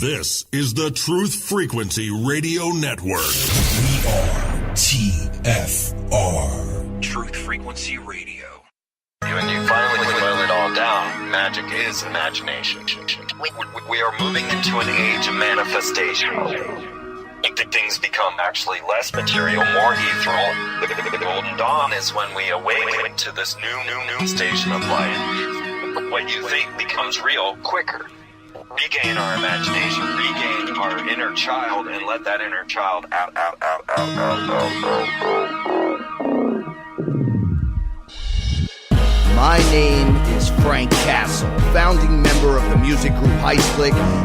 This is the Truth Frequency Radio Network. We are TFR. Truth Frequency Radio. When you finally boil it all down, magic is imagination. We are moving into an age of manifestation. Things become actually less material, more ethereal. The golden dawn is when we awaken to this new station of life. What you think becomes real quicker. Regain our imagination, regain our inner child, and let that inner child out. My name is Frank Castle, founding member of the music group Heist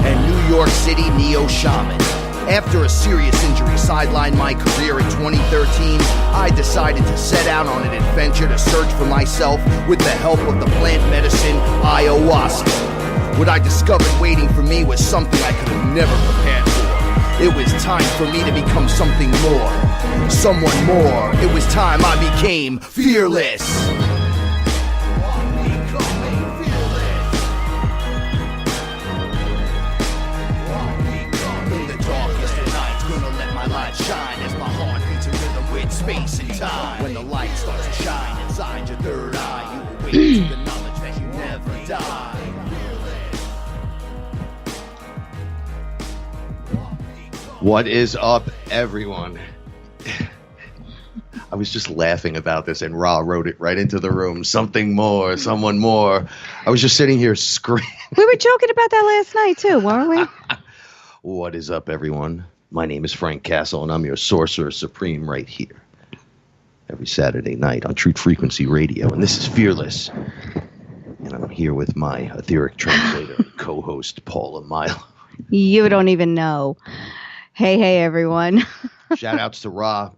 and New York City Neo Shaman. After a serious injury sidelined my career in 2013, I decided to set out on an adventure to search for myself with the help of the plant medicine ayahuasca. What I discovered waiting for me was something I could have never prepared for. It was time for me to become something more, someone more. It was time I became fearless. Shine as my heart beats a rhythm with space and time. When the light starts to shine inside your third eye, you awaken to the knowledge that you never die. What is up, everyone? I was just laughing about this, and Ra wrote it right into the room. Something more, someone more. I was just sitting here screaming. We were joking about that last night, too, weren't we? What is up, everyone? My name is Frank Castle, and I'm your Sorcerer Supreme right here. Every Saturday night on Truth Frequency Radio, and this is Fearless. And I'm here with my etheric translator and co-host, Paula Milo. You don't even know. Hey, everyone. Shout-outs to Ra.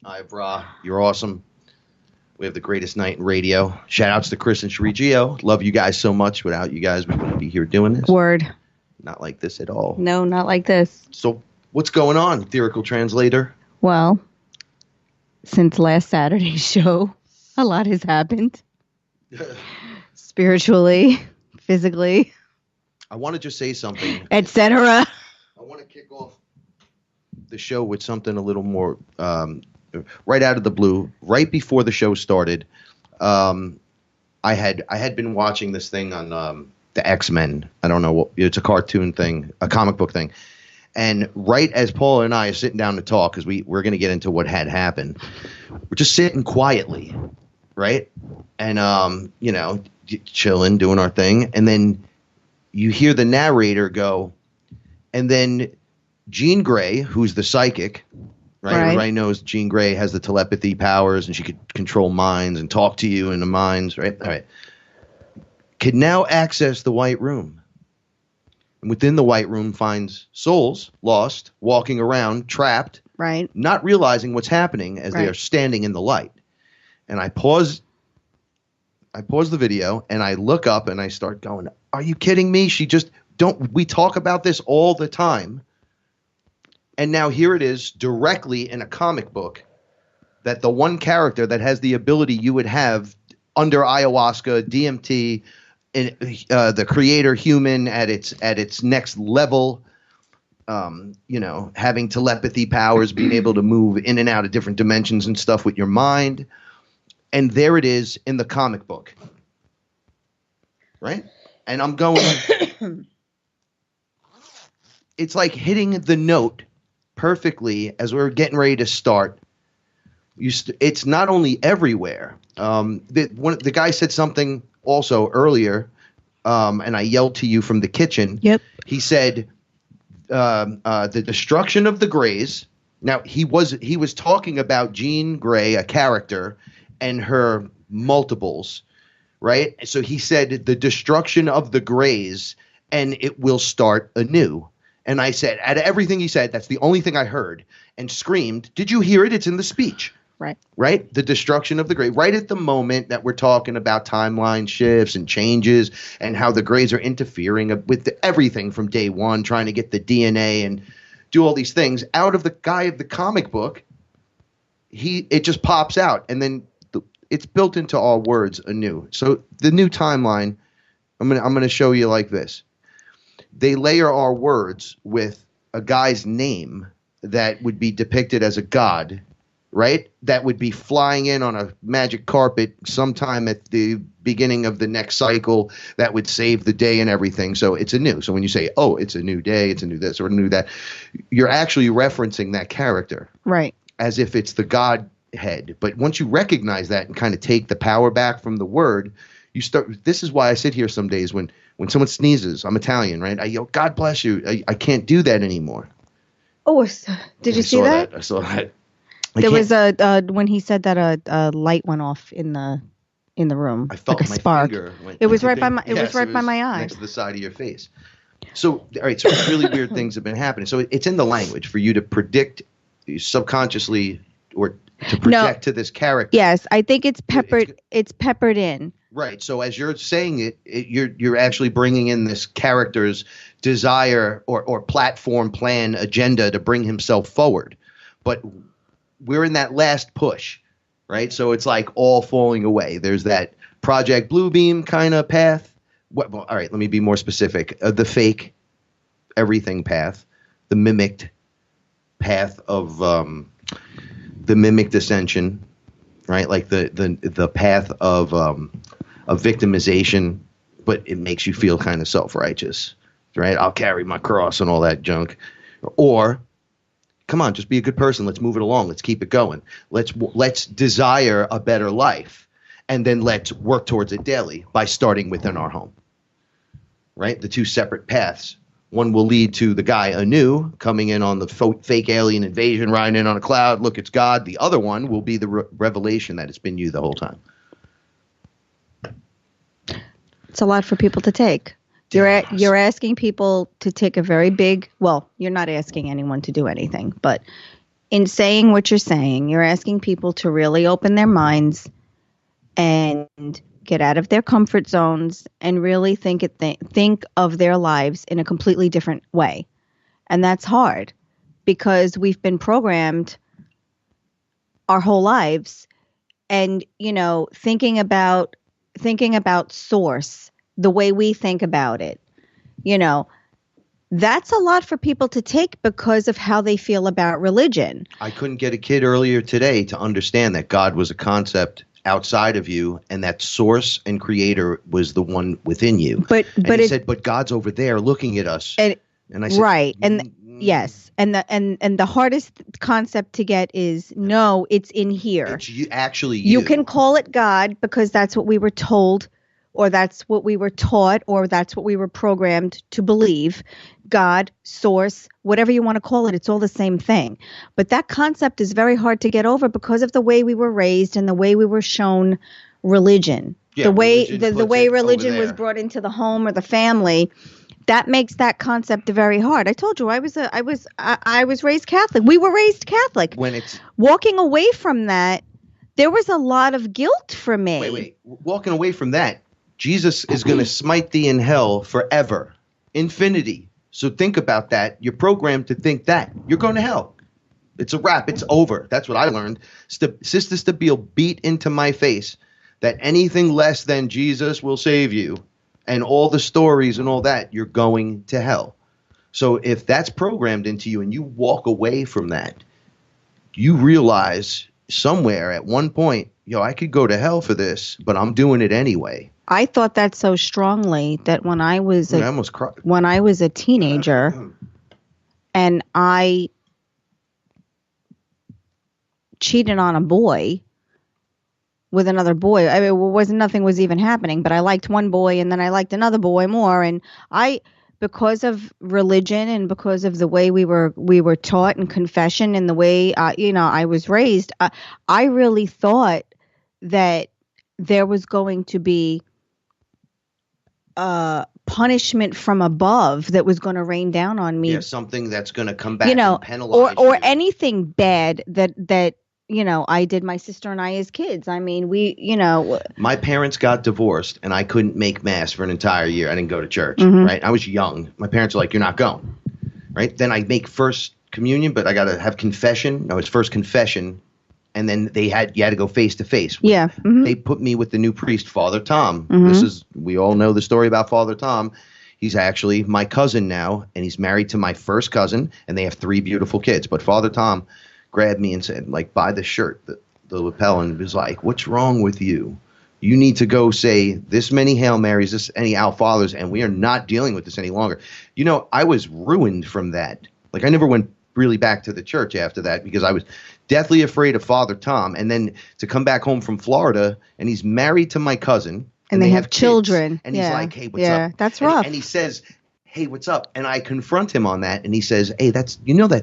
Hi, Ra. You're awesome. We have the greatest night in radio. Shout-outs to Chris and Sherigio. Love you guys so much. Without you guys, we wouldn't be here doing this. Word. Not like this at all. No, not like this. So, what's going on, etherical translator? Well, since last Saturday's show, a lot has happened. Spiritually, physically. I want to just say something. Etc. I want to kick off the show with something a little more right out of the blue. Right before the show started, I had been watching this thing on the X-Men. I don't know what it's a cartoon thing, a comic book thing. And right as Paul and I are sitting down to talk, because we're going to get into what had happened, we're just sitting quietly, right? And, chilling, doing our thing. And then you hear the narrator go, and then Jean Grey, who's the psychic, right? Everybody knows Jean Grey has the telepathy powers, and she could control minds and talk to you in the minds, right? All right. Could now access the White Room. And within the White Room finds souls lost, walking around, trapped, right, not realizing what's happening as they are standing in the light. And I pause the video, and I look up, and I start going, are you kidding me? We talk about this all the time. And now here it is directly in a comic book that the one character that has the ability you would have under ayahuasca, DMT, the creator human at its next level, having telepathy powers, being able to move in and out of different dimensions and stuff with your mind. And there it is in the comic book. Right? And I'm going, it's like hitting the note perfectly as we're getting ready to start. It's not only everywhere. The guy said something also earlier, and I yelled to you from the kitchen. Yep. He said, the destruction of the Greys. Now, he was talking about Jean Grey, a character, and her multiples, right? So he said the destruction of the Greys, and it will start anew. And I said, out of everything he said, that's the only thing I heard, and screamed, did you hear it? It's in the speech. Right? The destruction of the Greys. Right at the moment that we're talking about timeline shifts and changes and how the Greys are interfering with everything from day one, trying to get the DNA and do all these things. Out of the guy of the comic book, it just pops out. And then it's built into all words anew. So the new timeline, I'm gonna show you like this. they layer our words with a guy's name that would be depicted as a god, right? That would be flying in on a magic carpet sometime at the beginning of the next cycle that would save the day and everything. So it's a new. So when you say, oh, it's a new day, it's a new this or a new that, you're actually referencing that character. Right. As if it's the Godhead. But once you recognize that and kind of take the power back from the word, you start. This is why I sit here some days when someone sneezes. I'm Italian, right? I yell, God bless you. I can't do that anymore. Oh, did you see that? I saw that. There was when he said that a light went off in the room. I felt like a my spark. finger went. It was right by my. It was right by my eye. Next to the side of your face. So all right. So really weird things have been happening. So it's in the language for you to predict subconsciously or to project to this character. Yes, I think it's peppered. It's peppered in. Right. So as you're saying it, you're actually bringing in this character's desire or platform, plan, agenda to bring himself forward. But we're in that last push, right? So it's like all falling away. There's that Project Bluebeam kind of path. Well, all right, let me be more specific. The fake everything path, the mimicked path of the mimicked ascension, right? Like the path of victimization, but it makes you feel kind of self-righteous, right? I'll carry my cross and all that junk. Or, come on, just be a good person. Let's move it along. Let's keep it going. Let's desire a better life, and then let's work towards it daily by starting within our home, right? The two separate paths. One will lead to the guy anew, coming in on the fake alien invasion, riding in on a cloud. Look, it's God. The other one will be the revelation that it's been you the whole time. It's a lot for people to take. You're asking people to take a very big, well, you're not asking anyone to do anything, but in saying what you're saying, you're asking people to really open their minds and get out of their comfort zones and really think of their lives in a completely different way. And that's hard because we've been programmed our whole lives and, thinking about source, the way we think about it, that's a lot for people to take because of how they feel about religion. I couldn't get a kid earlier today to understand that God was a concept outside of you and that source and creator was the one within you. But he said, but God's over there looking at us. And I said, right. And yes. And the hardest concept to get is no, it's in here. It's you. You can call it God because that's what we were told, or that's what we were taught, or that's what we were programmed to believe. God, source, whatever you want to call it, it's all the same thing. But that concept is very hard to get over because of the way we were raised and the way we were shown religion. Yeah, the way religion was brought into the home or the family, that makes that concept very hard. I told you I was raised Catholic. We were raised Catholic. When it's walking away from that, there was a lot of guilt for me. Wait. Walking away from that, Jesus is going to smite thee in hell forever. Infinity. So think about that. You're programmed to think that. You're going to hell. It's a wrap. It's over. That's what I learned. Sister Stabile beat into my face that anything less than Jesus will save you and all the stories and all that, you're going to hell. So if that's programmed into you and you walk away from that, you realize somewhere at one point, I could go to hell for this, but I'm doing it anyway. I thought that so strongly that when I was a teenager and I cheated on a boy with another boy. I mean, nothing was even happening, but I liked one boy and then I liked another boy more. And because of religion and because of the way we were taught in confession and the way, I was raised, I really thought that there was going to be punishment from above that was going to rain down on me. Yeah, something that's going to come back and penalize or you. anything bad that I did my sister and I as kids. I mean, my parents got divorced and I couldn't make mass for an entire year. I didn't go to church, mm-hmm. right? I was young. My parents were like, you're not going, right? Then I make first communion, but I got to have confession. No, it's first confession. And then you had to go face to face. Yeah. Mm-hmm. They put me with the new priest, Father Tom. Mm-hmm. We all know the story about Father Tom. He's actually my cousin now, and he's married to my first cousin, and they have 3 beautiful kids. But Father Tom grabbed me and said, like, buy the shirt, the lapel, and was like, what's wrong with you? You need to go say this many Hail Marys, this any Our Fathers, and we are not dealing with this any longer. You know, I was ruined from that. Like, I never went really back to the church after that because I was deathly afraid of Father Tom. And then to come back home from Florida, and he's married to my cousin. And they have kids, children. and he's like, hey, what's up? Yeah, that's rough. And he says, hey, what's up? And I confront him on that, and he says, hey, that's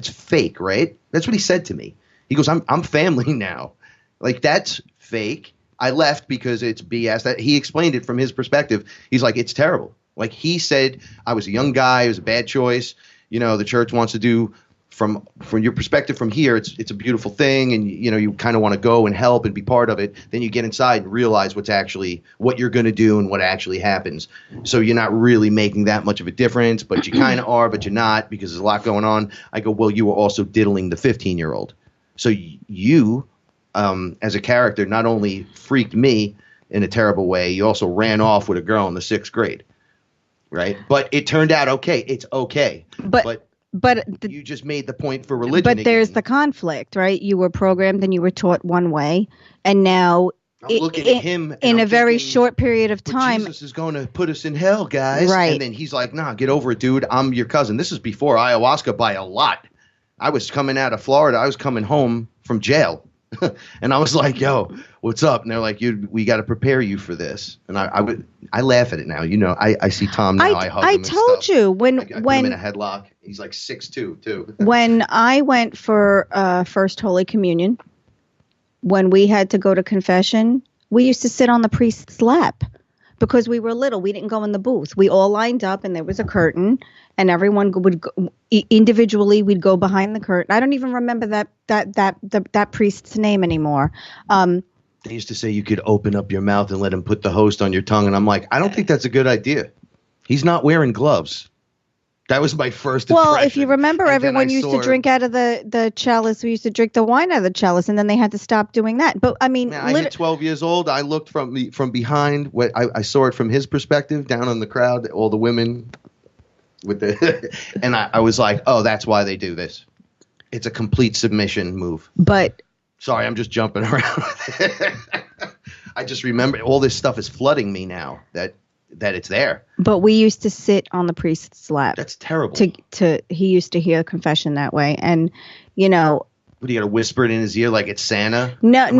fake, right? That's what he said to me. He goes, I'm family now. Like, that's fake. I left because it's BS. That he explained it from his perspective. He's like, it's terrible. Like, he said, I was a young guy. It was a bad choice. You know, the church wants to do from your perspective from here. It's a beautiful thing. And, you know, you kind of want to go and help and be part of it. Then you get inside and realize what you're going to do and what actually happens. So you're not really making that much of a difference, but you kind of are, but you're not because there's a lot going on. I go, well, you were also diddling the 15-year-old. So you, as a character, not only freaked me in a terrible way, you also ran off with a girl in the 6th grade, right? But it turned out okay. It's okay. But you just made the point for religion. But there's again. the conflict, right? You were programmed and you were taught one way, and now I'm looking at him in I'm a very thinking, short period of but time. Jesus is going to put us in hell, guys. Right. And then he's like, nah, get over it, dude. I'm your cousin. This is before ayahuasca by a lot. I was coming out of Florida. I was coming home from jail. And I was like, yo, what's up? And they're like, we got to prepare you for this. And I laugh at it now. You know, I see Tom now. I hug him and told stuff. you I put him in a headlock. He's like 6'2", too. When I went for First Holy Communion, when we had to go to confession, we used to sit on the priest's lap because we were little. We didn't go in the booth. We all lined up, and there was a curtain, and everyone would go, individually. We'd go behind the curtain. I don't even remember that priest's name anymore. They used to say you could open up your mouth and let him put the host on your tongue, and I'm like, I don't think that's a good idea. He's not wearing gloves. That was my first impression. Well, if you remember, everyone used to drink out of the chalice. We used to drink the wine out of the chalice, and then they had to stop doing that. But I mean, I hit 12 years old. I looked from behind. I saw it from his perspective, down in the crowd, all the women with the, and I was like, oh, that's why they do this. It's a complete submission move. But sorry, I'm just jumping around. I just remember all this stuff is flooding me now that it's there. But we used to sit on the priest's lap. That's terrible. He used to hear confession that way, and you know. What, you got to whisper it in his ear like it's Santa? No. I'm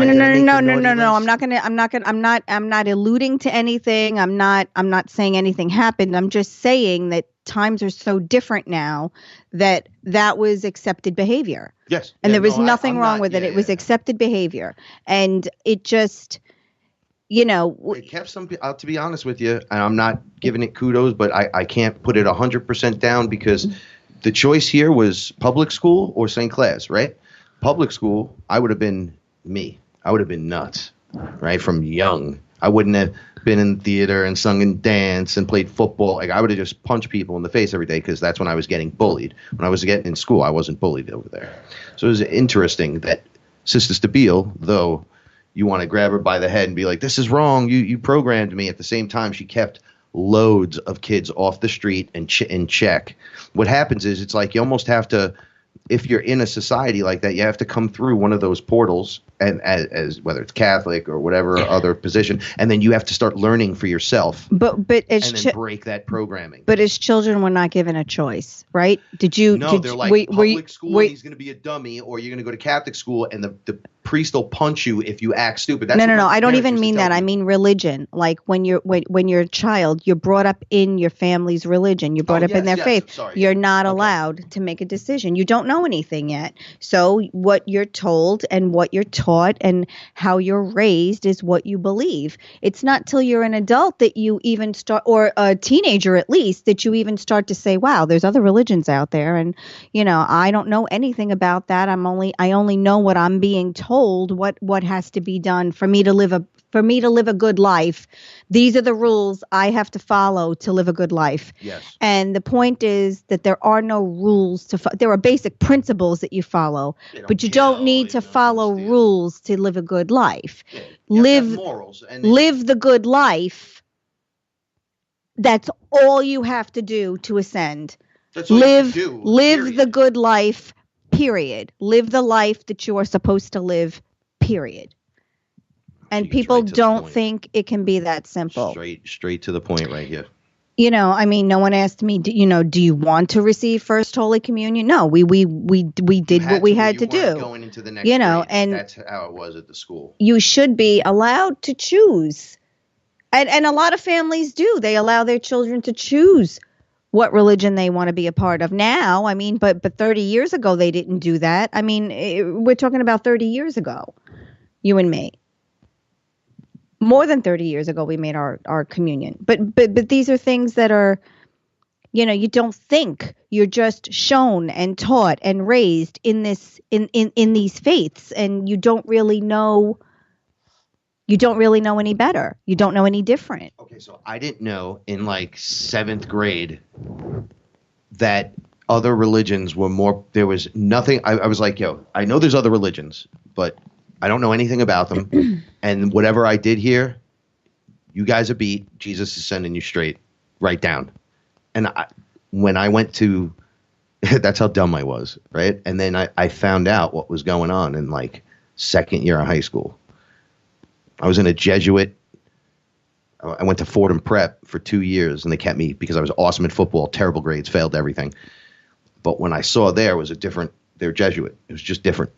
not alluding to anything. I'm not saying anything happened. I'm just saying that times are so different now that was accepted behavior. Yes. And there was nothing wrong with it. It was accepted behavior, and it just. You know, it kept some. To be honest with you, and I'm not giving it kudos, but I can't put it 100% down because the choice here was public school or St. Clair's, right? Public school, I would have been me. I would have been nuts, right? From young, I wouldn't have been in theater and sung and danced and played football. Like, I would have just punched people in the face every day because that's when I was getting bullied. When I was getting in school, I wasn't bullied over there. So it was interesting that Sister Stabile, though. You want to grab her by the head and be like, this is wrong. You programmed me. At the same time, she kept loads of kids off the street and in check. What happens is it's like you almost have to, if you're in a society like that, you have to come through one of those portals, and as whether it's Catholic or whatever other position, and then you have to start learning for yourself. But as and then break that programming. But as children, we're not given a choice, right? They're like public school. And he's going to be a dummy, or you're going to go to Catholic school, and the priest will punch you if you act stupid. That's no. I don't even mean that. I mean religion. Like when you're a child, you're brought up in your family's religion. You're brought up in their faith. You're not allowed to make a decision. You don't know anything yet. So what you're told and what you're taught and how you're raised is what you believe. It's not till you're an adult that you even start, or a teenager at least, that you even start to say, wow, there's other religions out there. And, you know, I don't know anything about that. I only know what I'm being told, what has to be done for me to live a good life. These are the rules I have to follow to live a good life. Yes. And the point is that there are no rules there are basic principles that you follow, but you don't need to follow rules to live a good life. Yeah, live morals and live the good life. That's all you have to do to ascend. That's all you have to do, live period. the good life, period. Live the life that you are supposed to live, period. And She gets people right to the don't point. think it can be that simple. Straight to the point right here. I mean, no one asked me, do you want to receive First Holy Communion? No, we did what we had to do. Going into the next grade. And that's how it was at the school. You should be allowed to choose. And a lot of families do. They allow their children to choose what religion they want to be a part of now. I mean, but 30 years ago, they didn't do that. I mean, we're talking about 30 years ago, you and me. More than 30 years ago, we made our communion. But these are things that are, you don't think. You're just shown and taught and raised in these faiths, and you don't really know. You don't really know any better. You don't know any different. Okay, so I didn't know in like 7th grade that other religions were more. There was nothing. I was like, yo, I know there's other religions, but I don't know anything about them. And whatever I did here, you guys are beat. Jesus is sending you straight, right down. And when I went to, that's how dumb I was, right? And then I found out what was going on in like 2nd year of high school. I was in a Jesuit. I went to Fordham Prep for 2 years, and they kept me because I was awesome at football, terrible grades, failed everything. But when I saw there was they're Jesuit. It was just different.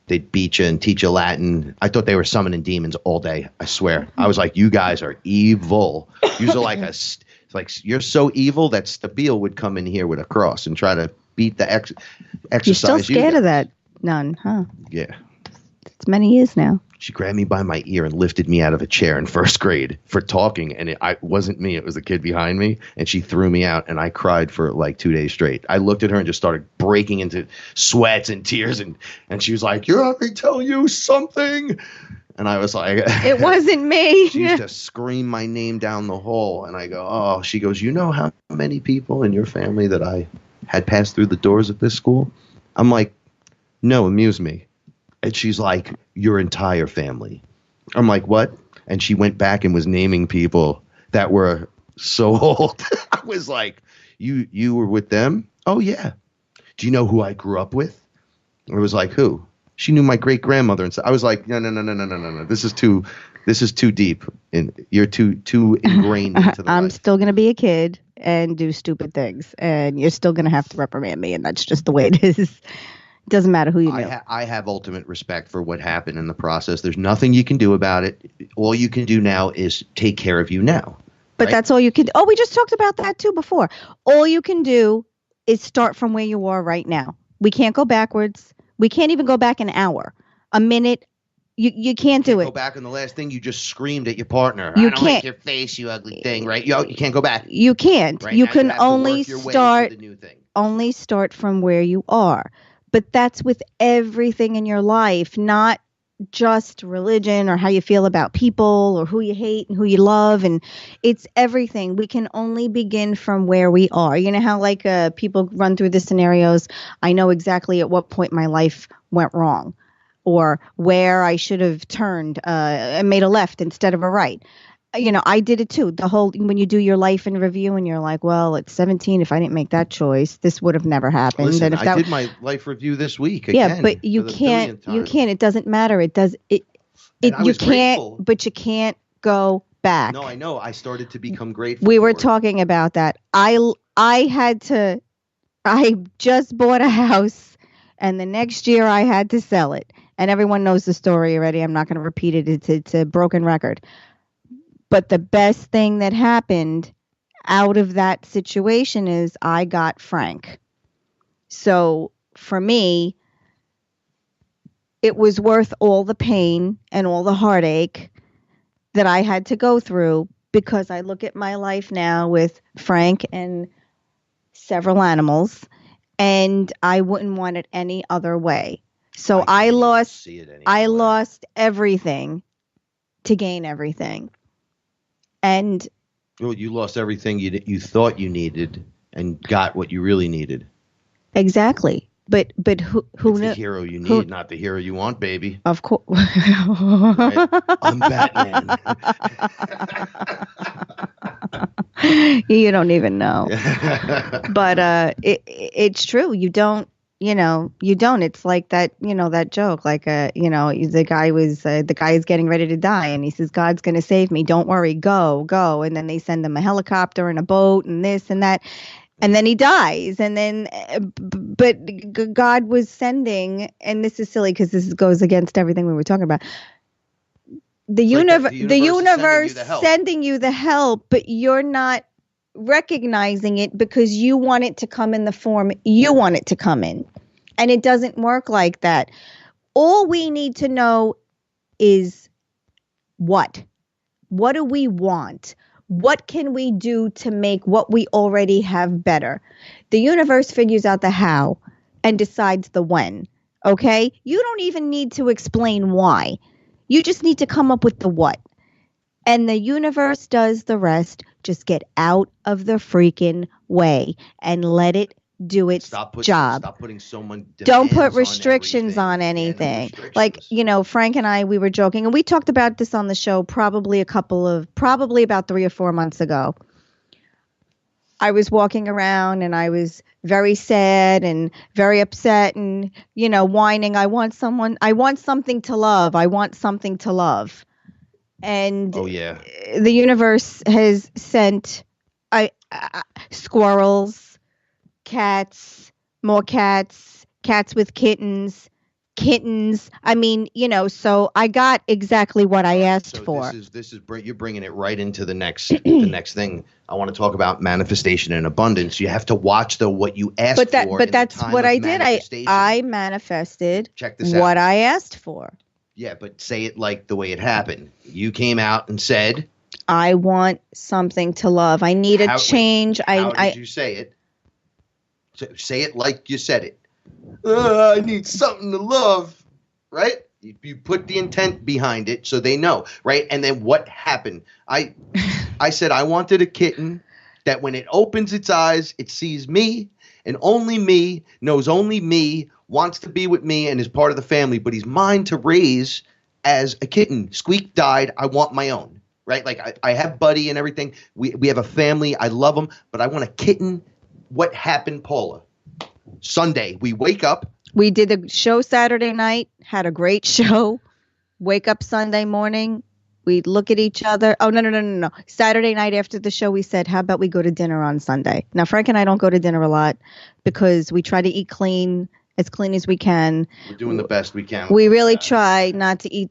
They'd beat you and teach you Latin. I thought they were summoning demons all day. I swear. I was like, you guys are evil. You're like you're so evil that Stabile would come in here with a cross and try to beat the exercise. You're still scared of that nun, huh? Yeah. It's many years now. She grabbed me by my ear and lifted me out of a chair in 1st grade for talking. And it wasn't me. It was the kid behind me. And she threw me out, and I cried for like 2 days straight. I looked at her and just started breaking into sweats and tears. And she was like, "You let me tell you something." And I was like, it wasn't me. She used to scream my name down the hall. And I go, oh, she goes, "You know how many people in your family that I had passed through the doors of this school?" I'm like, "No, amuse me." And she's like, "Your entire family." I'm like, "What?" And she went back and was naming people that were so old. I was like, you were with them? Oh, yeah. Do you know who I grew up with? It was like, who? She knew my great grandmother. And so I was like, no. This is too deep. And you're too ingrained into the I'm life. still going to be a kid and do stupid things. And you're still going to have to reprimand me. And that's just the way it is. Doesn't matter who you know. I have ultimate respect for what happened in the process. There's nothing you can do about it. All you can do now is take care of you now. But right? that's all you can. Oh, we just talked about that too before. All you can do is start from where you are right now. We can't go backwards. We can't even go back an hour, a minute. You can't do it. Go back on the last thing you just screamed at your partner. You I don't can't. like your face, you ugly thing, right? You can't go back. You can't. Right? You Now can have to only work your way start. to the new thing. Only start from where you are. But that's with everything in your life, not just religion or how you feel about people or who you hate and who you love. And it's everything. We can only begin from where we are. You know how like people run through the scenarios. I know exactly at what point my life went wrong or where I should have turned and made a left instead of a right. I did it too. When you do your life in review and you're like, well, at 17, if I didn't make that choice, this would have never happened. Listen, and if I did my life review this week. Again, yeah, but you can't. It doesn't matter. It does. You can't. Grateful. But you can't go back. No, I know. I started to become grateful. We were talking about that. I just bought a house, and the next year I had to sell it. And everyone knows the story already. I'm not going to repeat it. It's a broken record. But the best thing that happened out of that situation is I got Frank. So for me, it was worth all the pain and all the heartache that I had to go through because I look at my life now with Frank and several animals, and I wouldn't want it any other way. So I lost everything to gain everything. And well, you lost everything you thought you needed and got what you really needed. Exactly. But who it's knew? The hero you need, not the hero you want, baby. Of course. Right? I'm Batman. You don't even know. But it's true. You don't. You don't. It's like that. That joke. Like, the guy is getting ready to die, and he says, "God's going to save me. Don't worry. Go, go." And then they send him a helicopter and a boat and this and that, and then he dies. And then, but God was sending, and this is silly because this goes against everything we were talking about. The universe sending you the help, but you're not recognizing it because you want it to come in the form you want it to come in. And it doesn't work like that. All we need to know is what do we want? What can we do to make what we already have better? The universe figures out the how and decides the when. Okay? You don't even need to explain why. You just need to come up with the what. And the universe does the rest. Just get out of the freaking way and let it do its job. Stop putting so much Don't put restrictions on anything. Yeah, no like, Frank and I, we were joking, and we talked about this on the show probably about 3 or 4 months ago. I was walking around and I was very sad and very upset and, whining. I want something to love. I want something to love. And the universe has sent squirrels, cats, more cats with kittens. I mean, so I got exactly what I asked for. This is you're bringing it right into the next thing. I want to talk about manifestation and abundance. You have to watch what you asked for. But that's what I did. I manifested what I asked for. Yeah, but say it like the way it happened. You came out and said, I want something to love. I need a change. How did you say it? Say it like you said it. I need something to love, right? You put the intent behind it so they know, right? And then what happened? I said I wanted a kitten that when it opens its eyes, it sees me and only me, knows only me, wants to be with me and is part of the family, but he's mine to raise as a kitten. Squeak died. I want my own, right? Like I have Buddy and everything. We have a family. I love him, but I want a kitten. What happened, Paula? Sunday, we wake up. We did the show Saturday night, had a great show. Wake up Sunday morning. We look at each other. Oh, no. Saturday night after the show, we said, how about we go to dinner on Sunday? Now, Frank and I don't go to dinner a lot because we try to eat as clean as we can. We're doing the best we can. We really try not to eat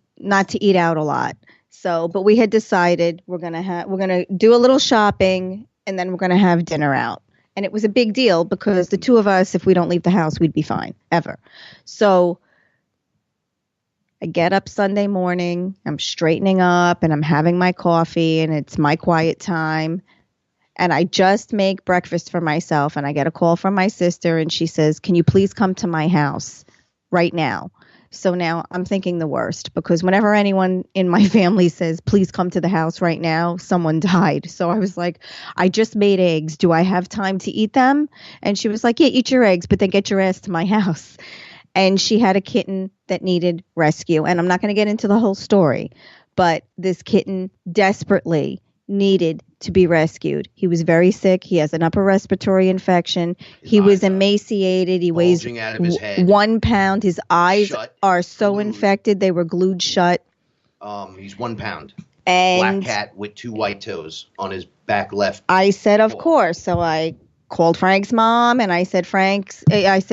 out a lot. So, but we had decided we're gonna do a little shopping and then we're gonna have dinner out. And it was a big deal because the two of us, if we don't leave the house, we'd be fine ever. So I get up Sunday morning, I'm straightening up and I'm having my coffee and it's my quiet time. And I just make breakfast for myself and I get a call from my sister and she says, can you please come to my house right now? So now I'm thinking the worst because whenever anyone in my family says, please come to the house right now, someone died. So I was like, I just made eggs. Do I have time to eat them? And she was like, yeah, eat your eggs, but then get your ass to my house. And she had a kitten that needed rescue. And I'm not going to get into the whole story, but this kitten desperately needed to be rescued. He was very sick. He has an upper respiratory infection. He was emaciated. He weighs 1 pound. His eyes are so infected. They were glued shut. He's 1 pound. And black cat with 2 white toes on his back left. I said, of course. So I called Frank's mom and I said,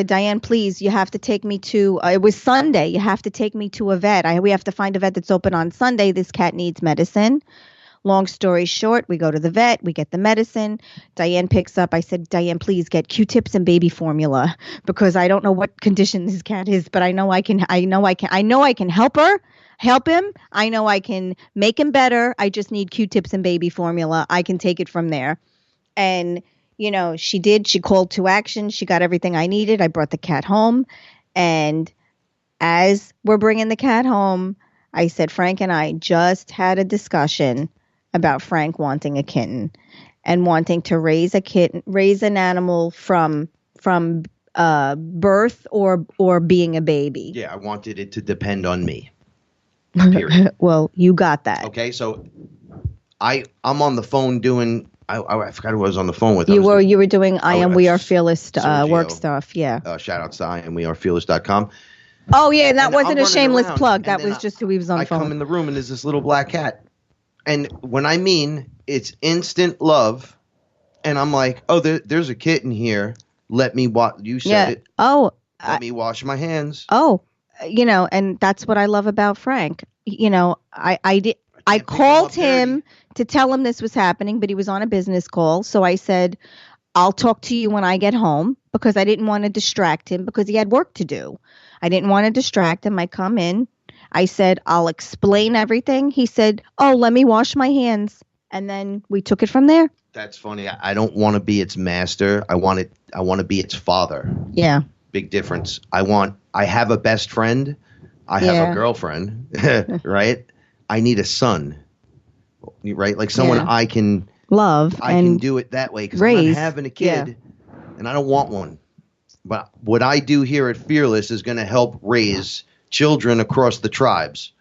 Diane, please, you have to take me to, it was Sunday. You have to take me to a vet. We have to find a vet that's open on Sunday. This cat needs medicine. Long story short, we go to the vet, we get the medicine. Diane picks up. I said, Diane, please get Q-tips and baby formula because I don't know what condition this cat is, but I know I can help him. I know I can make him better. I just need Q-tips and baby formula. I can take it from there. And, she did. She called to action. She got everything I needed. I brought the cat home. And as we're bringing the cat home, I said, Frank and I just had a discussion about Frank wanting a kitten and wanting to raise an animal from birth or being a baby. Yeah, I wanted it to depend on me. Period. Well, you got that. Okay, so I'm on the phone I forgot who I was on the phone with. You were doing I Am We Are Fearless work stuff. Yeah. Shout outs to IamWeAreFearless.com. Oh yeah, that And wasn't I'm a shameless running around, plug. and That then was just who he was on the phone. I come in the room and there's this little black cat, and when I mean it's instant love, and I'm like, oh, there's a kitten here. Let me wash. You said it. Oh. Let me wash my hands. Oh, and that's what I love about Frank. I called him to tell him this was happening, but he was on a business call. So I said, I'll talk to you when I get home, because I didn't want to distract him, because he had work to do. I didn't want to distract him. I come in. I said, I'll explain everything. He said, oh, let me wash my hands. And then we took it from there. That's funny. I don't want to be its master. I want to be its father. Yeah. Big difference. I have a best friend. I have a girlfriend, right? I need a son, right? Like someone I can love. I can do it that way, because I'm not having a kid and I don't want one. But what I do here at Fearless is going to help raise children across the tribes.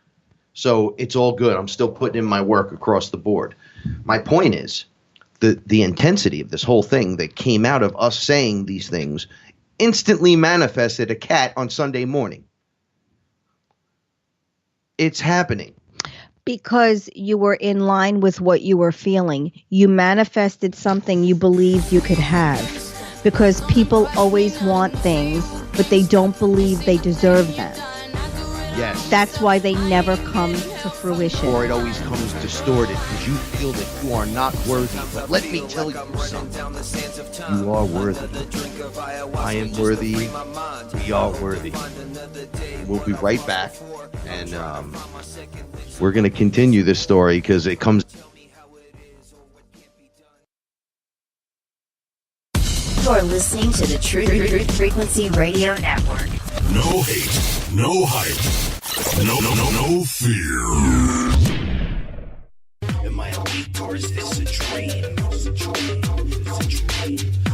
So it's all good. I'm still putting in my work across the board. My point is the intensity of this whole thing that came out of us saying these things instantly manifested a cat on Sunday morning. It's happening. Because you were in line with what you were feeling. You manifested something you believed you could have. Because people always want things, but they don't believe they deserve them. Yes. That's why they never come to fruition. Or it always comes distorted because you feel that you are not worthy. But let me tell you something. You are worthy. I am worthy. We are worthy. We'll be right back. And we're going to continue this story because it comes... You're listening to the Truth Frequency Radio Network. No hate, no hype, no fear. Am I awake or is this a dream?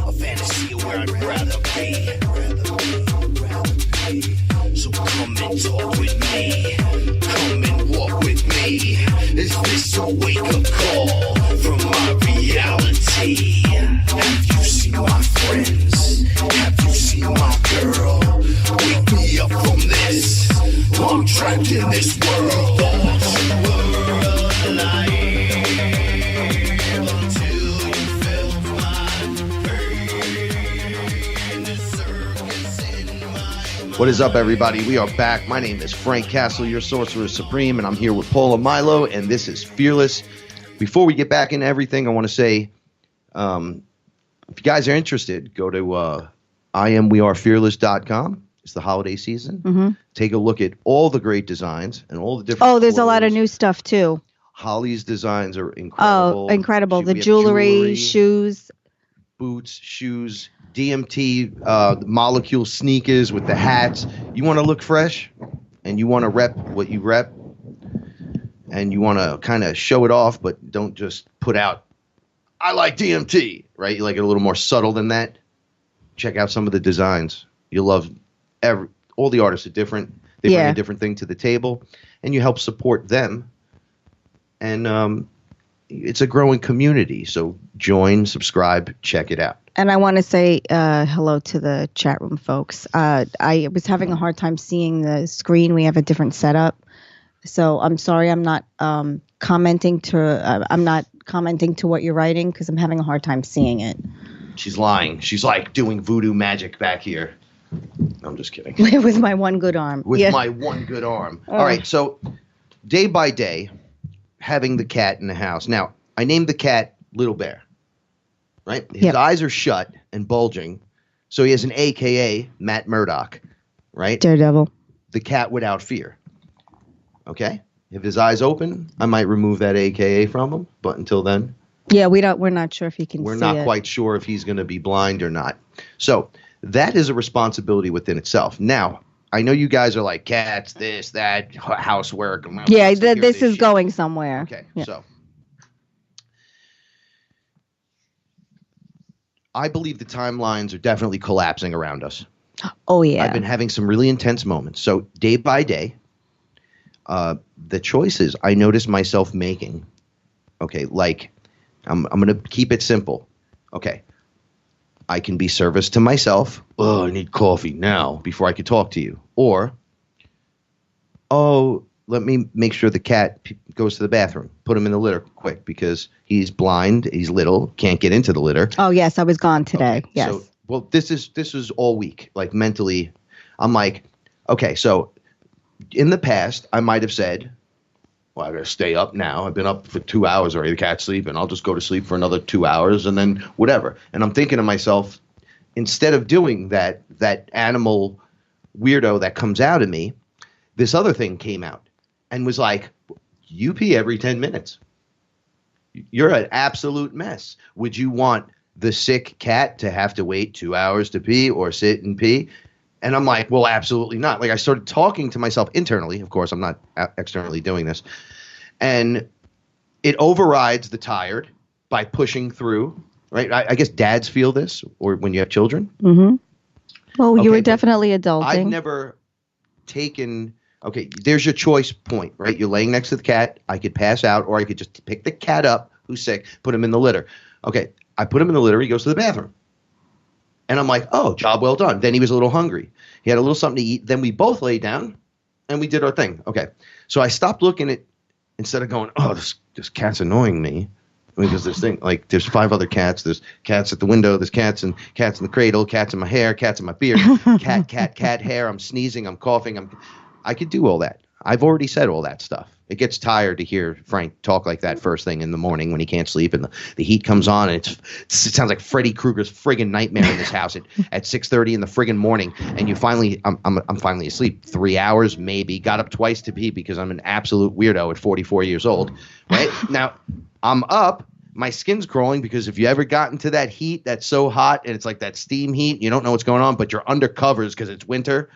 A fantasy of where I'd rather be. So come and talk with me. Come and walk with me. Is this a wake-up call from my reality? Have you seen my friends? Have you seen my girl? Wake me up from this. I'm trapped in this world. Thought you were alive until you felt my pain. The circus in my mind. What is up, everybody? We are back. My name is Frank Castle, your Sorcerer Supreme, and I'm here with Paula Milo, and this is Fearless. Before we get back into everything, I want to say, if you guys are interested, go to IamWeAreFearless.com. It's the holiday season. Mm-hmm. Take a look at all the great designs and all the different. Oh, there's a lot of clothes. new stuff too. Holly's designs are incredible. Oh, incredible! The We have jewelry, shoes. boots, shoes, DMT, molecule sneakers with the hats. You want to look fresh, and you want to rep what you rep, and you want to kind of show it off, but don't just put out, I like DMT, right? You like it a little more subtle than that. Check out some of the designs. You'll love all the artists are different. They bring a different thing to the table, and you help support them. And it's a growing community. So join, subscribe, check it out. And I want to say hello to the chat room folks. I was having a hard time seeing the screen. We have a different setup. So I'm sorry I'm not commenting to what you're writing because I'm having a hard time seeing it. She's lying. She's like doing voodoo magic back here. I'm just kidding. With my one good arm. With my one good arm. All right, so day by day, having the cat in the house. Now, I named the cat Little Bear, right? His eyes are shut and bulging, so he has an AKA Matt Murdock, right? Daredevil. The cat without fear. Okay? If his eyes open, I might remove that AKA from him, but until then... Yeah, we're not sure if he can see it. We're not quite sure if he's going to be blind or not. So that is a responsibility within itself. Now, I know you guys are like cats, this, that, housework. Yeah, this is going somewhere. Okay, yeah. So I believe the timelines are definitely collapsing around us. Oh, yeah. I've been having some really intense moments. So day by day, the choices I notice myself making, okay, like I'm going to keep it simple. Okay. I can be service to myself. Oh, I need coffee now before I could talk to you. Or, oh, let me make sure the cat goes to the bathroom. Put him in the litter quick because he's blind, he's little, can't get into the litter. Oh, yes, I was gone today. Okay, yes. So, well, this is all week. Like mentally, I'm like, okay, so in the past, I might have said, well, I got to stay up now. I've been up for 2 hours already. The cat's sleeping. I'll just go to sleep for another 2 hours and then whatever. And I'm thinking to myself, instead of doing that animal weirdo that comes out of me, this other thing came out and was like, you pee every 10 minutes. You're an absolute mess. Would you want the sick cat to have to wait 2 hours to pee or sit and pee? And I'm like, well, absolutely not. Like I started talking to myself internally. Of course, I'm not externally doing this. And it overrides the tired by pushing through, right? I guess dads feel this or when you have children. Mm-hmm. Well, you Okay, were definitely adulting. I've never taken, okay, there's your choice point, right? You're laying next to the cat. I could pass out or I could just pick the cat up who's sick, put him in the litter. Okay, I put him in the litter. He goes to the bathroom. And I'm like, oh, job well done. Then he was a little hungry. He had a little something to eat. Then we both laid down and we did our thing. Okay. So I stopped looking at, instead of going, oh, this cat's annoying me. Because there's thing like there's 5 other cats. There's cats at the window. There's cats in the cradle. Cats in my hair. Cats in my beard. cat hair. I'm sneezing. I'm coughing. I could do all that. I've already said all that stuff. It gets tired to hear Frank talk like that first thing in the morning when he can't sleep and the heat comes on and it sounds like Freddy Krueger's friggin' nightmare in this house at 6:30 in the friggin' morning. And I'm finally asleep 3 hours maybe. Got up twice to pee because I'm an absolute weirdo at 44 years old. Right now I'm up. My skin's crawling because if you ever got into that heat that's so hot and it's like that steam heat, you don't know what's going on, but you're under covers because it's winter.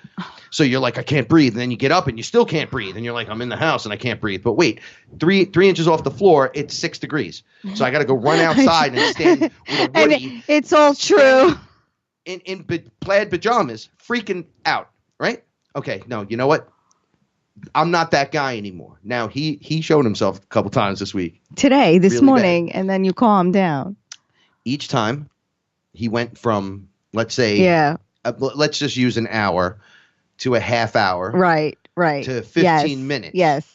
So you're like, I can't breathe. And then you get up and you still can't breathe. And you're like, I'm in the house and I can't breathe. But wait, three inches off the floor, it's 6 degrees. So I got to go run outside and stand with a Woody. And it's all true. In plaid pajamas, freaking out, right? Okay, no, you know what? I'm not that guy anymore. Now, he showed himself a couple times this week. Today, this really morning, bad. and then you calm down. Each time, he went from, let's say, let's just use an hour to a half hour. Right. To 15 minutes. Yes.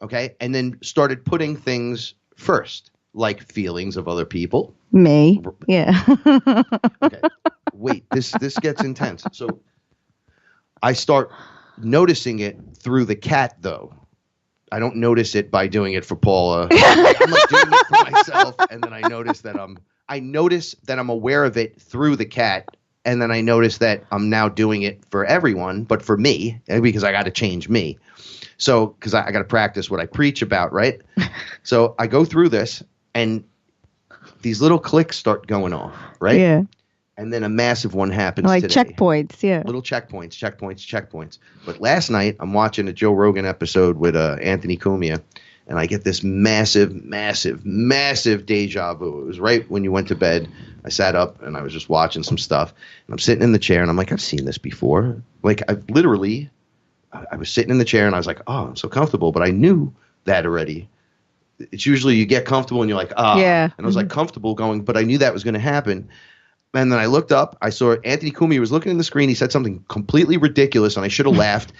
Okay, and then started putting things first, like feelings of other people. Me. Yeah. Okay. Wait, this gets intense. So I start noticing it through the cat, though. I don't notice it by doing it for Paula. I'm like doing it for myself, and then I notice that I'm aware of it through the cat, and then I notice that I'm now doing it for everyone, but for me, because I got to change me. So, because I got to practice what I preach about, right? So I go through this, and these little clicks start going off, right? Yeah. And then a massive one happens like today. checkpoints, yeah. Little checkpoints. But last night, I'm watching a Joe Rogan episode with Anthony Cumia, and I get this massive deja vu. It was right when you went to bed. I sat up, and I was just watching some stuff. And I'm sitting in the chair, and I'm like, I've seen this before. Like, I was sitting in the chair, and I was like, oh, I'm so comfortable. But I knew that already. It's usually you get comfortable, and you're like, ah. Yeah. And I was like comfortable going, but I knew that was going to happen. And then I looked up. I saw Anthony Cumia was looking in the screen. He said something completely ridiculous, and I should have laughed.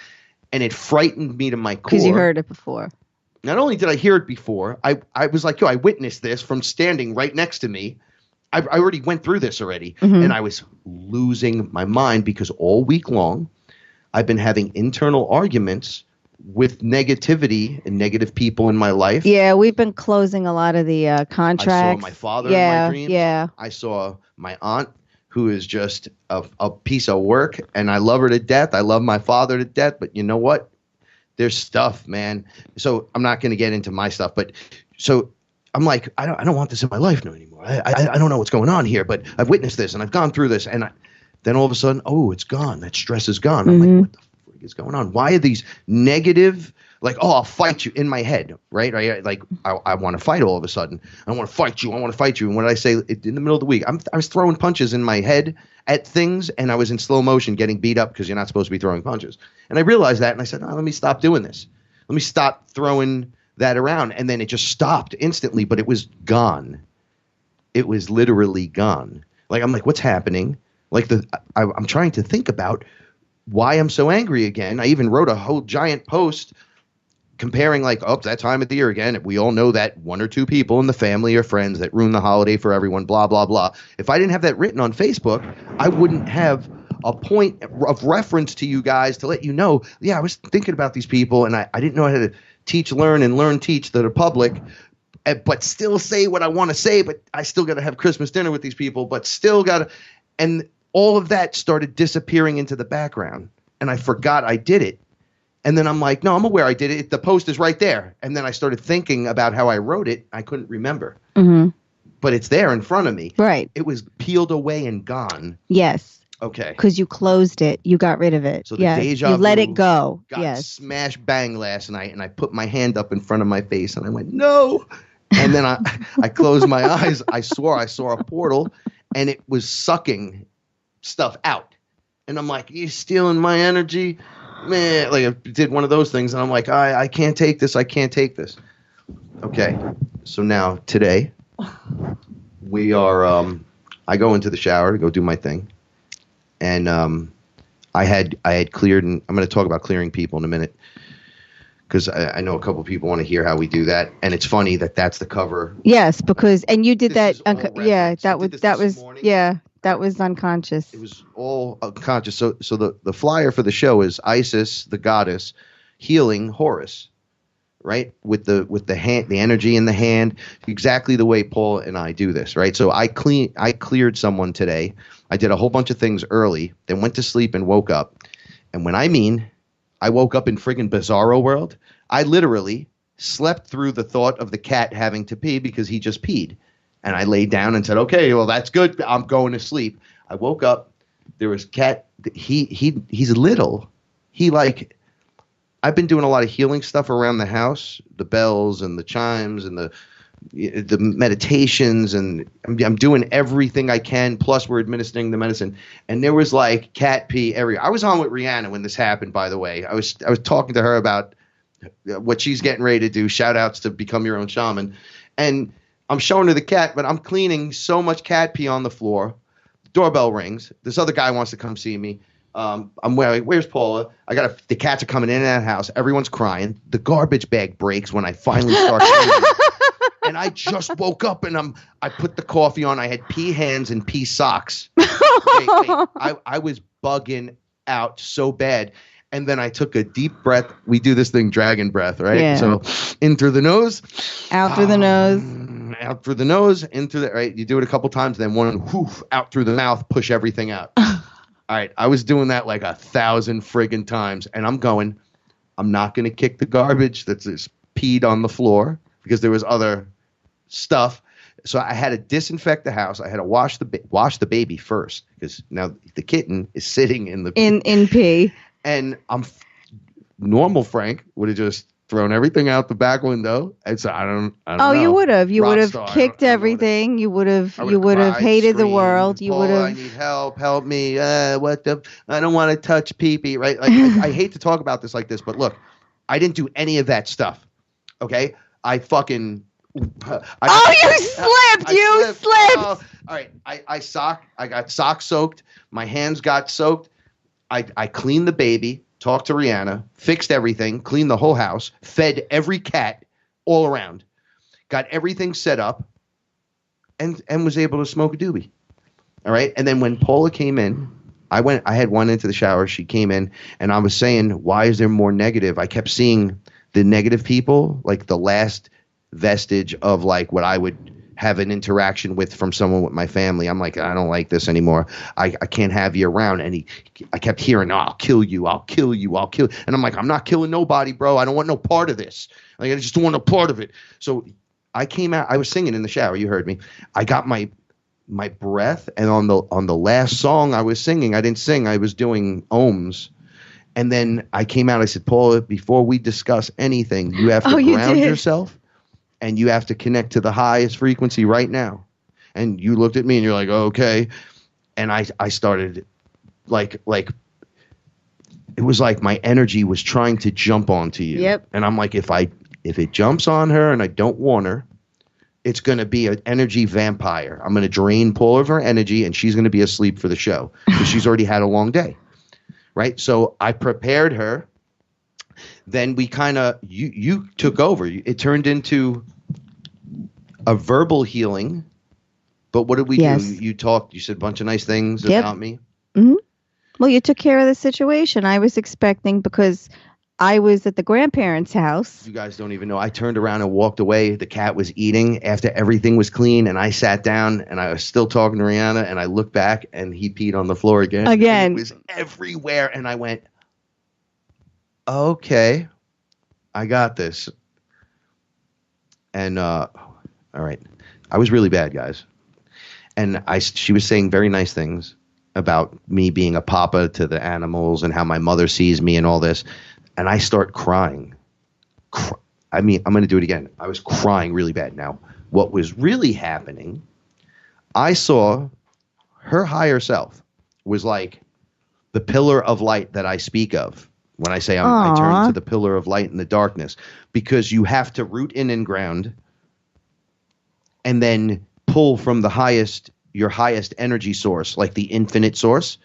And it frightened me to my core. Because you heard it before. Not only did I hear it before, I was like, yo, I witnessed this from standing right next to me. I already went through this already. Mm-hmm. And I was losing my mind because all week long, I've been having internal arguments with negativity and negative people in my life. Yeah, we've been closing a lot of the contracts. I saw my father in my dreams. Yeah. I saw my aunt, who is just a piece of work, and I love her to death. I love my father to death, but you know what? There's stuff, man. So I'm not going to get into my stuff, but so I'm like, I don't want this in my life no anymore. I don't know what's going on here, but I've witnessed this and I've gone through this, and then all of a sudden, oh, it's gone. That stress is gone. I'm like, what the frick is going on? Why are these negative? Like, oh, I'll fight you in my head, right? Like, I want to fight all of a sudden. I want to fight you. And what did I say in the middle of the week? I was throwing punches in my head at things, and I was in slow motion getting beat up because you're not supposed to be throwing punches. And I realized that, and I said, let me stop doing this. Let me stop throwing that around. And then it just stopped instantly, but it was gone. it was literally gone. Like, I'm like, what's happening? Like, I'm trying to think about why I'm so angry again. I even wrote a whole giant post comparing, like, oh, it's that time of the year again. We all know that one or two people in the family or friends that ruin the holiday for everyone, blah, blah, blah. If I didn't have that written on Facebook, I wouldn't have a point of reference to you guys to let you know, yeah, I was thinking about these people, and I didn't know how to teach, learn, and learn, teach to the public, but still say what I want to say, but I still got to have Christmas dinner with these people, but still got to, and all of that started disappearing into the background, and I forgot I did it. And then I'm like, no, I'm aware I did it. The post is right there. And then I started thinking about how I wrote it. I couldn't remember. Mm-hmm. But it's there in front of me. Right. It was peeled away and gone. Yes. Okay. Because you closed it. You got rid of it. So the deja you let vu it go. Got Yes. smash bang last night, and I put my hand up in front of my face, and I went, no. And then I closed my eyes. I swore I saw a portal, and it was sucking stuff out. And I'm like, you're stealing my energy? Man, like I did one of those things, and I'm like, I can't take this. I can't take this. Okay. So now today we are, I go into the shower to go do my thing. And I had cleared, and I'm going to talk about clearing people in a minute, because I know a couple of people want to hear how we do that. And it's funny that that's the cover. Yes, because, and you did This that. is all Yeah, reference. that I was, did that this was, morning. yeah, that was unconscious. It was all unconscious. So the flyer for the show is Isis, the goddess, healing Horus, right? With the hand, the energy in the hand, exactly the way Paul and I do this, right? So I cleared someone today. I did a whole bunch of things early, then went to sleep and woke up. And when I woke up in friggin' Bizarro world, I literally slept through the thought of the cat having to pee because he just peed. And I laid down and said, okay, well, that's good. I'm going to sleep. I woke up. There was cat. He's little. I've been doing a lot of healing stuff around the house, the bells and the chimes and the meditations, and I'm doing everything I can. Plus, we're administering the medicine. And there was like cat pee everywhere. I was on with Rihanna when this happened, by the way. I was talking to her about what she's getting ready to do. Shout outs to Become Your Own Shaman. And I'm showing her the cat, but I'm cleaning so much cat pee on the floor. Doorbell rings. This other guy wants to come see me. I'm like, where's Paula? The cats are coming in and out of the house. Everyone's crying. The garbage bag breaks when I finally start cleaning. And I just woke up, and I put the coffee on. I had pee hands and pee socks. I was bugging out so bad. And then I took a deep breath. We do this thing, dragon breath, right? Yeah. So in through the nose. Out through the nose. Out through the nose, in through the, right? You do it a couple times, then one, whoof, out through the mouth, push everything out. All right. I was doing that like 1,000 friggin' times. And I'm not going to kick the garbage that's just peed on the floor, because there was other stuff. So I had to disinfect the house. I had to wash the baby first, because now the kitten is sitting in the in pee. And normal Frank would have just thrown everything out the back window. And so I don't know. You would have. You would have Rockstar. kicked everything. You would have cried, hated the screamed, world. You would Paula, I have. need help me. I don't want to touch pee-pee, right? Like I hate to talk about this like this, but look, I didn't do any of that stuff. Okay? I fucking You slipped. You slipped. Oh, all right. I got sock soaked. My hands got soaked. I cleaned the baby, talked to Rihanna, fixed everything, cleaned the whole house, fed every cat all around, got everything set up, and was able to smoke a doobie. All right. And then when Paula came in, I had one into the shower. She came in, and I was saying, why is there more negative? I kept seeing the negative people, like the last vestige of like what I would have an interaction with from someone with my family. I'm like, I don't like this anymore. I can't have you around. And I kept hearing, oh, I'll kill you. And I'm like, I'm not killing nobody, bro. I don't want no part of this. Like, I just don't want no part of it. So I came out. I was singing in the shower. You heard me. I got my breath, and on the last song I was singing, I didn't sing. I was doing ohms. And then I came out. I said, Paula, before we discuss anything, you have to ground yourself. And you have to connect to the highest frequency right now. And you looked at me and you're like, oh, okay. And I started like it was like my energy was trying to jump onto you. Yep. And I'm like, if it jumps on her and I don't want her, It's going to be an energy vampire. I'm going to drain Paul of her energy, and she's going to be asleep for the show because she's already had a long day, right? So I prepared her. Then we kind of you took over. It turned into a verbal healing. But what did we do? You talked. You said a bunch of nice things about me. Mm-hmm. Well, you took care of the situation. I was expecting because I was at the grandparents' house. You guys don't even know. I turned around and walked away. The cat was eating after everything was clean, and I sat down and I was still talking to Rihanna, and I looked back and he peed on the floor again. And it was everywhere, and I went, okay, I got this. And all right, I was really bad, guys. And she was saying very nice things about me being a papa to the animals and how my mother sees me and all this. And I start crying. I mean, I'm going to do it again. I was crying really bad. Now, what was really happening, I saw her higher self was like the pillar of light that I speak of when I say I turn to the pillar of light in the darkness, because you have to root in and ground and then pull from your highest energy source, like the infinite source.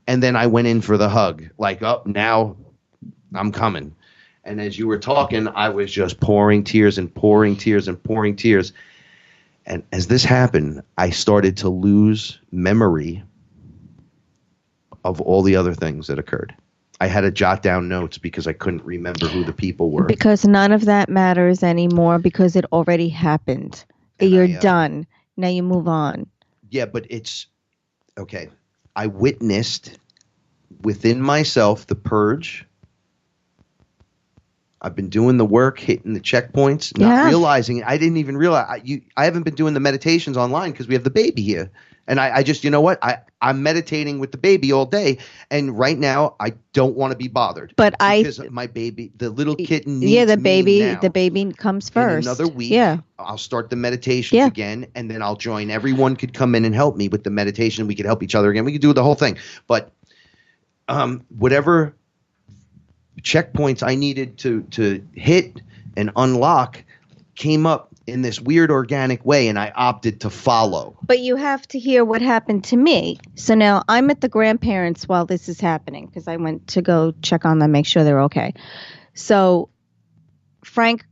And then I went in for the hug, like, oh, now I'm coming. And as you were talking, I was just pouring tears and pouring tears and pouring tears. And as this happened, I started to lose memory of all the other things that occurred. I had to jot down notes because I couldn't remember who the people were. Because none of that matters anymore because it already happened. And you're done. Now you move on. Yeah, but it's okay. I witnessed within myself the purge. I've been doing the work, hitting the checkpoints, not realizing it. I didn't even realize. I haven't been doing the meditations online because we have the baby here. And I just, you know what? I'm meditating with the baby all day. And right now, I don't want to be bothered. But because my baby, the little kitten needs the baby, me now. the baby comes first. In another week, I'll start the meditations again. And then I'll join. Everyone could come in and help me with the meditation. We could help each other again. We could do the whole thing. But whatever checkpoints I needed to hit and unlock came up in this weird organic way, and I opted to follow. But you have to hear what happened to me. So now I'm at the grandparents while this is happening because I went to go check on them, make sure they're okay. So Frank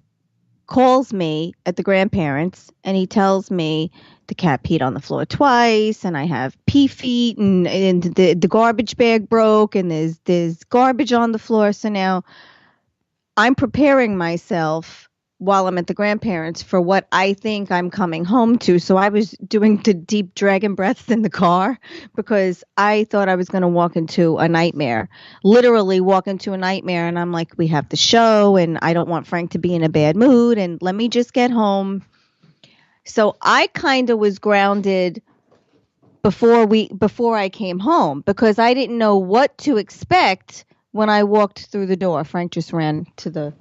calls me at the grandparents, and he tells me the cat peed on the floor twice, and I have pee feet, and the garbage bag broke, and there's garbage on the floor. So now I'm preparing myself while I'm at the grandparents for what I think I'm coming home to. So I was doing the deep dragon breaths in the car because I thought I was going to walk into a nightmare, literally walk into a nightmare. And I'm like, we have the show and I don't want Frank to be in a bad mood and let me just get home. So I kind of was grounded before I came home because I didn't know what to expect when I walked through the door. Frank just ran to the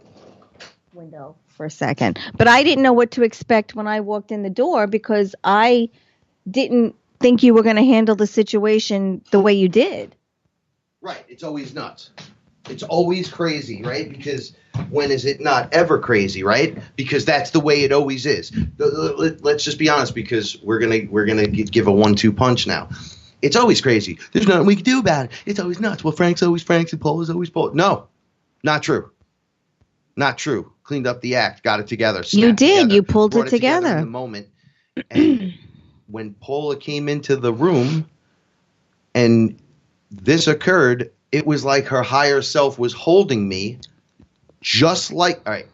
window for a second, but I didn't know what to expect when I walked in the door because I didn't think you were going to handle the situation the way you did. Right. It's always nuts. It's always crazy, right? Because when is it not ever crazy, right? Because that's the way it always is. Let's just be honest, because we're gonna give a 1-2 punch now. It's always crazy. There's nothing we can do about it. It's always nuts. Well, Frank's always Frank's and Paul is always Paul. No, not true. Not true. Cleaned up the act, got it together. You did. Together, you pulled it together together in the moment. And when Paula came into the room and this occurred, it was like her higher self was holding me, just like, all right,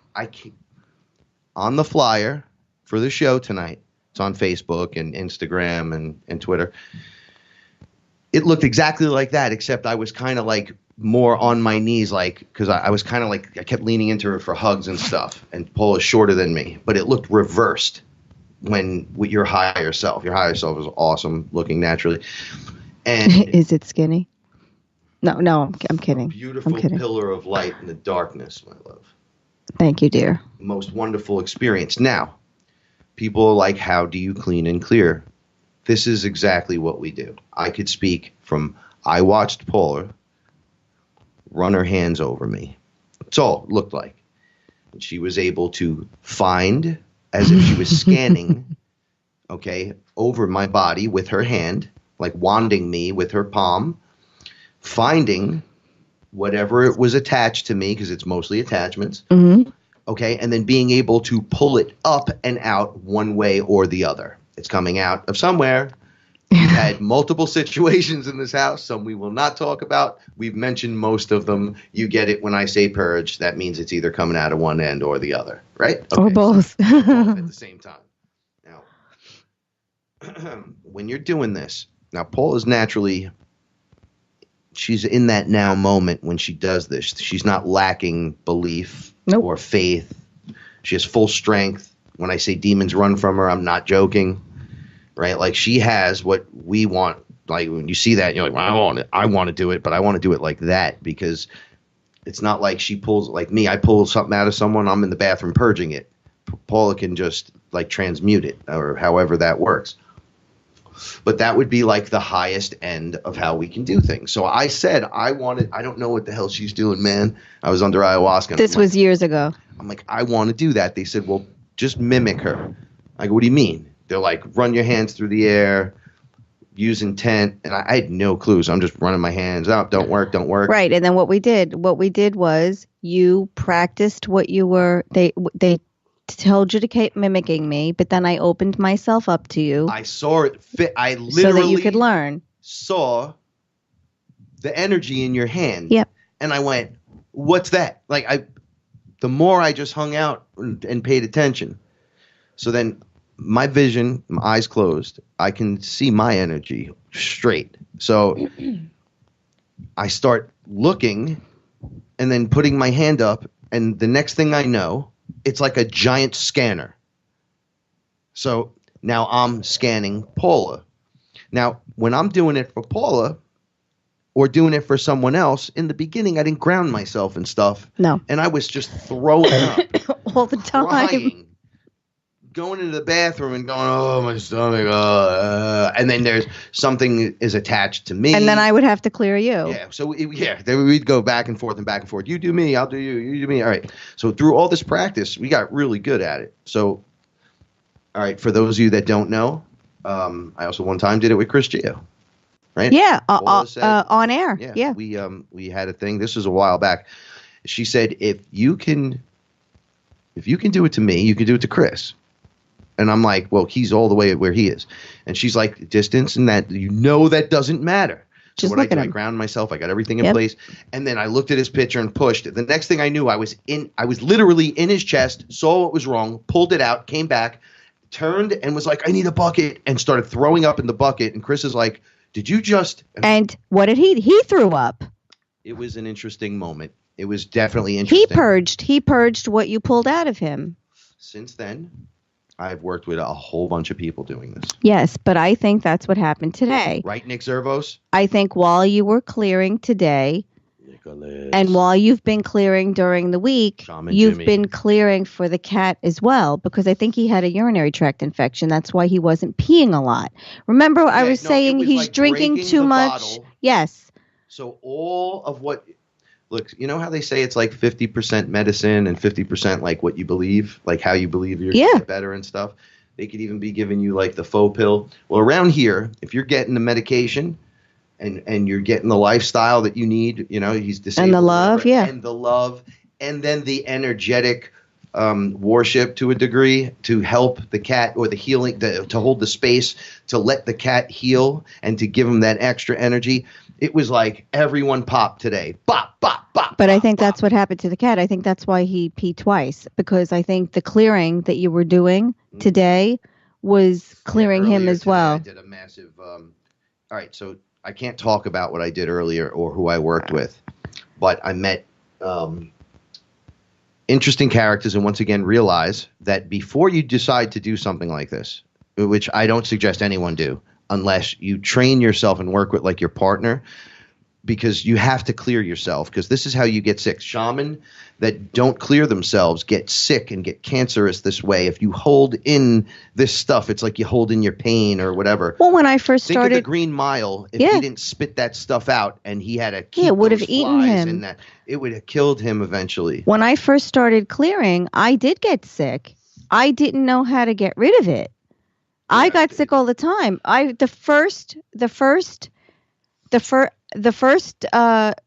on the flyer for the show tonight. It's on Facebook and Instagram and Twitter. It looked exactly like that, except I was kind of like more on my knees, like, because I was kind of like, I kept leaning into her for hugs and stuff, and Paul is shorter than me, but it looked reversed with your higher self. Your higher self is awesome looking naturally. And is it skinny? No, I'm kidding. Beautiful pillar of light in the darkness, my love. Thank you, dear. Most wonderful experience. Now, people are like, how do you clean and clear? This is exactly what we do. I could speak from, I watched Paula run her hands over me. That's all it looked like. And she was able to find as if she was scanning, okay, over my body with her hand, like wanding me with her palm, finding whatever it was attached to me, because it's mostly attachments, okay, and then being able to pull it up and out one way or the other. It's coming out of somewhere. We've had multiple situations in this house, some we will not talk about. We've mentioned most of them. You get it when I say purge. That means it's either coming out of one end or the other, right? Okay, or both. so both at the same time. Now, when you're doing this, now Paul is naturally, she's in that now moment when she does this. She's not lacking belief or faith. She has full strength. When I say demons run from her, I'm not joking. Right? Like she has what we want. Like when you see that, you're like, well, I want to do it, but I want to do it like that, because it's not like she pulls, like me, I pull something out of someone, I'm in the bathroom purging it. Paula can just like transmute it, or however that works. But that would be like the highest end of how we can do things. So I said, I don't know what the hell she's doing, man. I was under ayahuasca. This was years ago. I'm like, I want to do that. They said, well, just mimic her. I go, what do you mean? They're like, run your hands through the air, use intent. And I had no clue. So I'm just running my hands out. Don't work. Right. And then what we did was you practiced what you were, they told you to keep mimicking me, but then I opened myself up to you. I saw it fit. I literally so that you could learn. Saw the energy in your hand. Yep. And I went, what's that? Like the more I just hung out and paid attention. So then my vision, my eyes closed, I can see my energy straight. So I start looking and then putting my hand up, and the next thing I know, it's like a giant scanner. So now I'm scanning Paula. Now, when I'm doing it for Paula or doing it for someone else, in the beginning, I didn't ground myself and stuff. No. And I was just throwing up. All the time. Crying, going into the bathroom and going, oh, my stomach. And then there's something is attached to me. And then I would have to clear you. Yeah. So, we'd go back and forth. You do me, I'll do you. You do me. All right. So through all this practice, we got really good at it. So, all right, for those of you that don't know, I also one time did it with Chris Gio. Right? Yeah. On air. Yeah. We had a thing. This was a while back. She said, if you can do it to me, you can do it to Chris. And I'm like, well, he's all the way where he is. And she's like, distance and that, that doesn't matter. So Just what I look at did, I him. ground myself. I got everything in place. And then I looked at his picture and pushed. The next thing I knew, I was literally in his chest, saw what was wrong, pulled it out, came back, turned and was like, I need a bucket, and started throwing up in the bucket. And Chris is like, did you just... And what did he threw up. It was an interesting moment. It was definitely interesting. He purged what you pulled out of him. Since then, I've worked with a whole bunch of people doing this. Yes, but I think that's what happened today. Right, Nick Zervos? I think while you were clearing today, and while you've been clearing during the week, you've been clearing for the cat as well, because I think he had a urinary tract infection. That's why he wasn't peeing a lot. Remember, I was saying he's like drinking too much. Bottle. Yes. So all of what... Look, you know how they say it's like 50% medicine and 50% like what you believe, like how you believe you're gonna get better and stuff. They could even be giving you like the faux pill. Well, around here, if you're getting the medication and you're getting the lifestyle that you need, he's disabled. And the love, and the love, and then the energetic worship to a degree to help the cat, or the healing, to hold the space, to let the cat heal and to give him that extra energy. It was like everyone popped today. Bop, bop, bop. But I think that's what happened to the cat. I think that's why he peed twice, because I think the clearing that you were doing today was clearing him as well. I did a massive. All right, so I can't talk about what I did earlier or who I worked with, but I met interesting characters, and once again realize that before you decide to do something like this, which I don't suggest anyone do, unless you train yourself and work with like your partner, because you have to clear yourself, because this is how you get sick. Shaman that don't clear themselves get sick and get cancerous this way. If you hold in this stuff, it's like you hold in your pain or whatever. Well, when I first started... Think of the Green Mile. If he didn't spit that stuff out and he had to keep it would have those eaten flies him. in that, it would have killed him eventually. When I first started clearing, I did get sick. I didn't know how to get rid of it. I got sick all the time. The first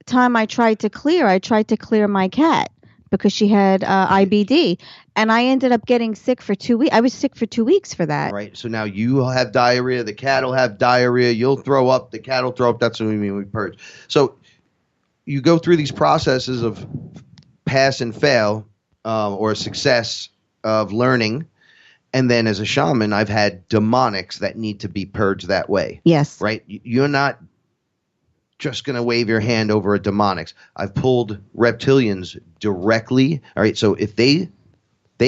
time I tried to clear my cat because she had IBD, and I ended up getting sick for 2 weeks. I was sick for 2 weeks for that. Right. So now you will have diarrhea. The cat will have diarrhea. You'll throw up. The cat will throw up. That's what we mean we purge. So you go through these processes of pass and fail, or success of learning. And then as a shaman, I've had demonics that need to be purged that way. Yes. Right. You're not just going to wave your hand over a demonics. I've pulled reptilians directly. All right. So if they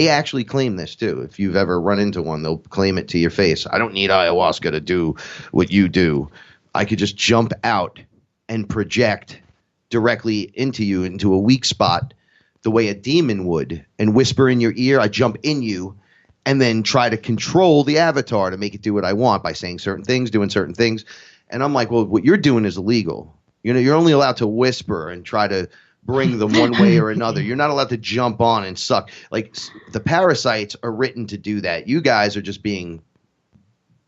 actually claim this too. If you've ever run into one, they'll claim it to your face. I don't need ayahuasca to do what you do. I could just jump out and project directly into you, into a weak spot, the way a demon would, and whisper in your ear. I jump in you and then try to control the avatar to make it do what I want by saying certain things, doing certain things. And I'm like, well, what you're doing is illegal. You know, you're only allowed to whisper and try to bring them one way or another. You're not allowed to jump on and suck. Like, the parasites are written to do that. You guys are just being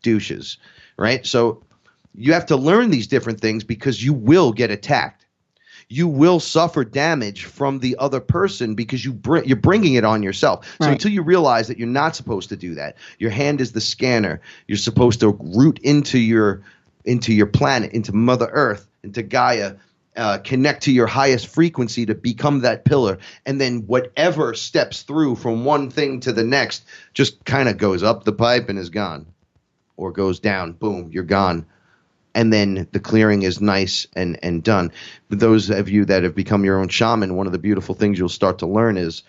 douches, right? So you have to learn these different things because you will get attacked. You will suffer damage from the other person because you're bringing it on yourself. So until you realize that you're not supposed to do that, your hand is the scanner. You're supposed to root into your planet, into Mother Earth, into Gaia, connect to your highest frequency to become that pillar. And then whatever steps through from one thing to the next just kind of goes up the pipe and is gone, or goes down. Boom, you're gone. And then the clearing is nice and done. For those of you that have become your own shaman, one of the beautiful things you'll start to learn is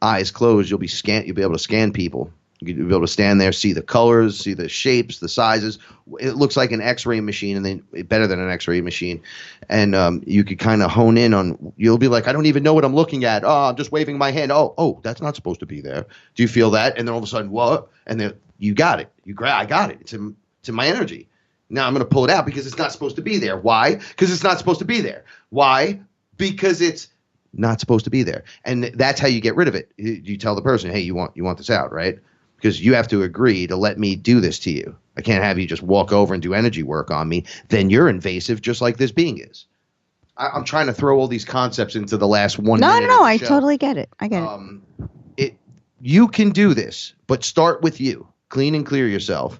eyes closed. You'll be able to scan people. You'll be able to stand there, see the colors, see the shapes, the sizes. It looks like an X-ray machine, and then better than an X-ray machine. And you could kind of hone in on. You'll be like, I don't even know what I'm looking at. Oh, I'm just waving my hand. Oh, that's not supposed to be there. Do you feel that? And then all of a sudden, what? And then you got it. I got it. It's in my energy. Now I'm going to pull it out because it's not supposed to be there. Why? Because it's not supposed to be there. Why? Because it's not supposed to be there. And that's how you get rid of it. You tell the person, hey, you want this out, right? Because you have to agree to let me do this to you. I can't have you just walk over and do energy work on me. Then you're invasive, just like this being is. I'm trying to throw all these concepts into the last 1 minute. No, I totally get it. I get it. You can do this, but start with you. Clean and clear yourself.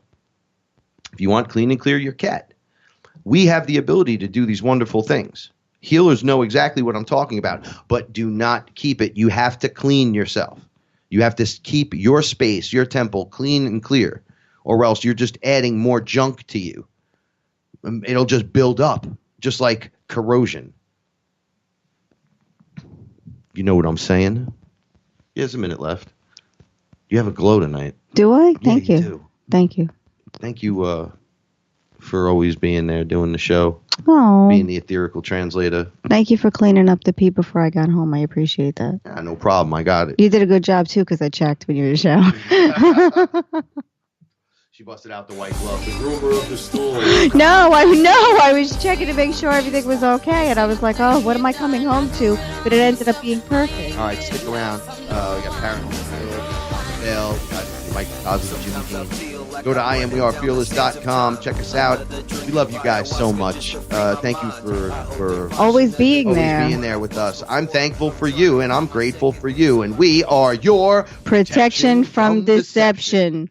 If you want, clean and clear your cat. We have the ability to do these wonderful things. Healers know exactly what I'm talking about, but do not keep it. You have to clean yourself. You have to keep your space, your temple clean and clear, or else you're just adding more junk to you. It'll just build up, just like corrosion. You know what I'm saying? There's a minute left. You have a glow tonight. Do I? Thank you. Do. Thank you. Thank you for always being there, doing the show, Oh, being the etherical translator. thank you for cleaning up the pee before I got home. I appreciate that. No problem. I got it. You did a good job, too, because I checked when you were in the show. She busted out the white glove. The groomer of the store. I was checking to make sure everything was okay, and I was like, oh, what am I coming home to? But it ended up being perfect. All right, stick around. We got Paranormal Bill. We got Mike Cosby, Jimmy Dean. Go to IamWeAreFearless.com. Check us out. We love you guys so much. Thank you for Always being there with us. I'm thankful for you, and I'm grateful for you. And we are your protection from deception.